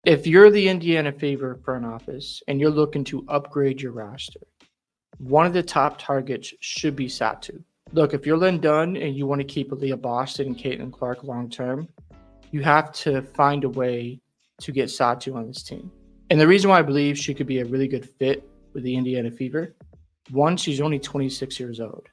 If you're the Indiana Fever front office and you're looking to upgrade your roster, one of the top targets should be Satou. Look, if you're Lynn Dunn and you want to keep Aaliyah Boston and Caitlin Clark long term, you have to find a way to get Satou on this team. And the reason why I believe she could be a really good fit with the Indiana Fever, one, she's only 26 years old.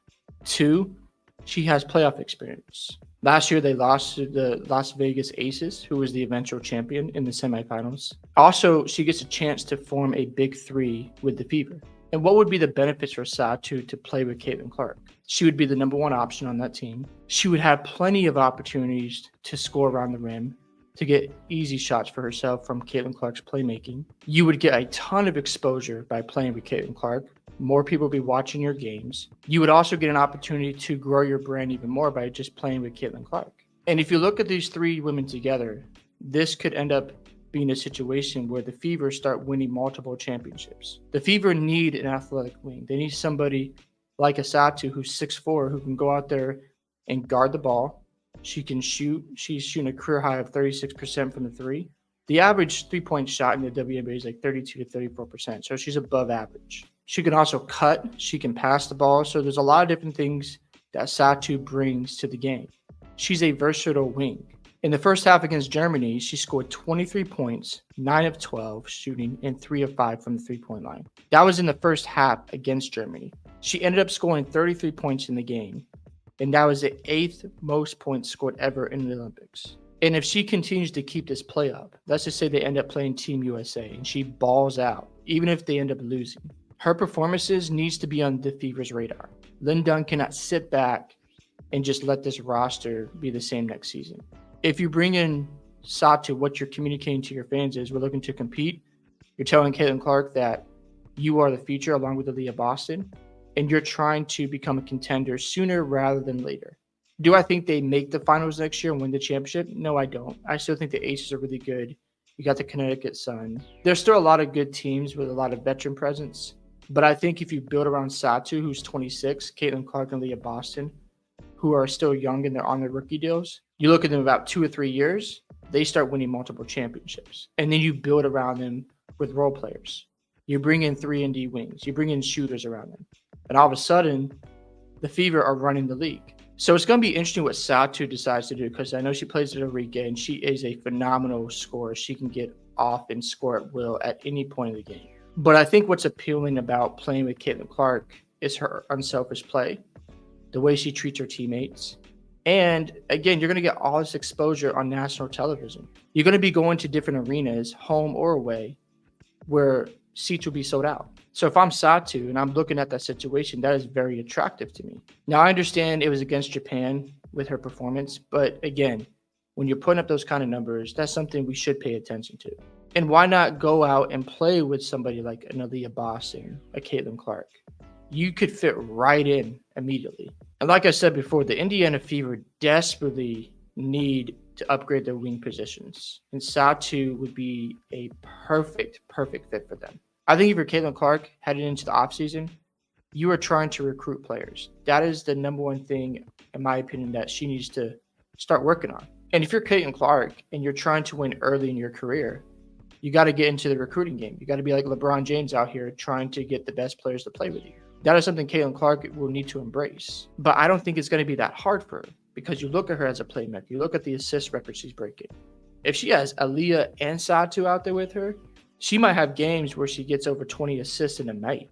Two, she has playoff experience. Last year, they lost to the Las Vegas Aces, who was the eventual champion in the semifinals. Also, she gets a chance to form a big three with the Fever. And what would be the benefits for Satou to play with Caitlin Clark? She would be the number one option on that team. She would have plenty of opportunities to score around the rim, to get easy shots for herself from Caitlin Clark's playmaking. You would get a ton of exposure by playing with Caitlin Clark. More people would be watching your games. You would also get an opportunity to grow your brand even more by just playing with Caitlin Clark. And if you look at these three women together, this could end up being a situation where the Fever start winning multiple championships. The Fever need an athletic wing. They need somebody like a Satou who's 6'4", who can go out there and guard the ball. She can shoot. She's shooting a career high of 36% from the three. The average three-point shot in the WNBA is like 32 to 34%, so she's above average. She can also cut. She can pass the ball. So there's a lot of different things that Satou brings to the game. She's a versatile wing. In the first half against Germany, she scored 23 points, 9 of 12 shooting, and 3 of 5 from the three-point line. That was in the first half against Germany. She ended up scoring 33 points in the game, and that was the 8th most points scored ever in the Olympics. And if she continues to keep this play up, let's just say they end up playing Team USA and she balls out, even if they end up losing, her performances needs to be on the Fever's radar. Lynn Dunn cannot sit back and just let this roster be the same next season. If you bring in Satou, what you're communicating to your fans is we're looking to compete. You're telling Caitlin Clark that you are the future along with Aaliyah Boston, and you're trying to become a contender sooner rather than later. Do I think they make the finals next year and win the championship? No, I don't. I still think the Aces are really good. You got the Connecticut Sun. There's still a lot of good teams with a lot of veteran presence. But I think if you build around Satou, who's 26, Caitlin Clark and Aaliyah Boston, who are still young and they're on their rookie deals, you look at them about 2 or 3 years, they start winning multiple championships. And then you build around them with role players. You bring in 3-and-D wings. You bring in shooters around them. And all of a sudden, the Fever are running the league. So it's going to be interesting what Satou decides to do, because I know she plays at Eureka and she is a phenomenal scorer. She can get off and score at will at any point of the game. But I think what's appealing about playing with Caitlin Clark is her unselfish play, the way she treats her teammates. And again, you're going to get all this exposure on national television. You're going to be going to different arenas, home or away, where seats will be sold out. So if I'm Satou and I'm looking at that situation, that is very attractive to me. Now, I understand it was against Japan with her performance, but again, when you're putting up those kind of numbers, that's something we should pay attention to. And why not go out and play with somebody like an Aaliyah Boston, a Caitlin Clark? You could fit right in immediately. And like I said before, the Indiana Fever desperately need to upgrade their wing positions. And Satou would be a perfect fit for them. I think if you're Caitlin Clark headed into the offseason, you are trying to recruit players. That is the number one thing, in my opinion, that she needs to start working on. And if you're Caitlin Clark and you're trying to win early in your career, you got to get into the recruiting game. You got to be like LeBron James out here trying to get the best players to play with you. That is something Caitlin Clark will need to embrace. But I don't think it's going to be that hard for her, because you look at her as a playmaker. You look at the assist record she's breaking. If she has Aaliyah and Satou out there with her, she might have games where she gets over 20 assists in a night.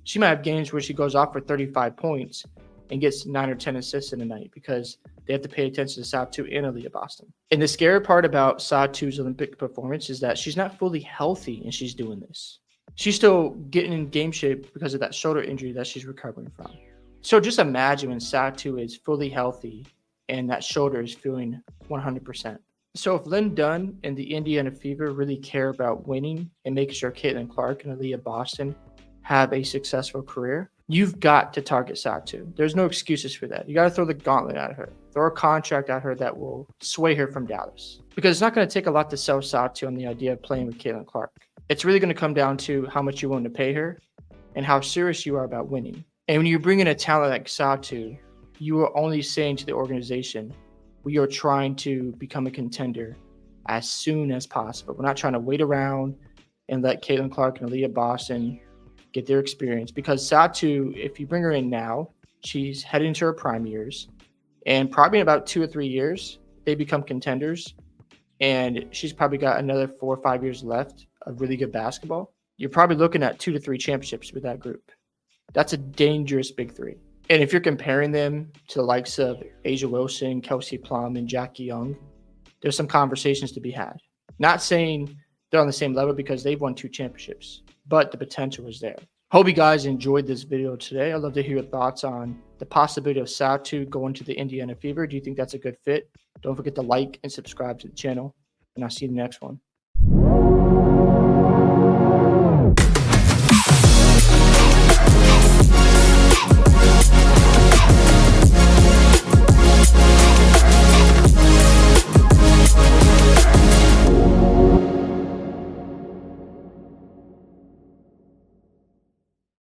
She might have games where she goes off for 35 points and gets 9 or 10 assists in a night, because they have to pay attention to Satou and Aaliyah Boston. And the scary part about Satou's Olympic performance is that she's not fully healthy and she's doing this. She's still getting in game shape because of that shoulder injury that she's recovering from. So just imagine when Satou is fully healthy and that shoulder is feeling 100%. So if Lynn Dunn and the Indiana Fever really care about winning and making sure Caitlin Clark and Aaliyah Boston have a successful career, you've got to target Satou. There's no excuses for that. You got to throw the gauntlet at her. Throw a contract at her that will sway her from Dallas. Because it's not going to take a lot to sell Satou on the idea of playing with Caitlin Clark. It's really going to come down to how much you're willing to pay her and how serious you are about winning. And when you bring in a talent like Satou, you are only saying to the organization, we are trying to become a contender as soon as possible. We're not trying to wait around and let Caitlin Clark and Aaliyah Boston get their experience, because Satou, if you bring her in now, she's heading into her prime years, and probably in about 2 or 3 years, they become contenders, and she's probably got another 4 or 5 years left of really good basketball. You're probably looking at 2 to 3 championships with that group. That's a dangerous big three. And if you're comparing them to the likes of Asia Wilson, Kelsey Plum, and Jackie Young, there's some conversations to be had. Not saying they're on the same level because they've won 2 championships, but the potential is there. Hope you guys enjoyed this video today. I'd love to hear your thoughts on the possibility of Satou going to the Indiana Fever. Do you think that's a good fit? Don't forget to like and subscribe to the channel, and I'll see you in the next one.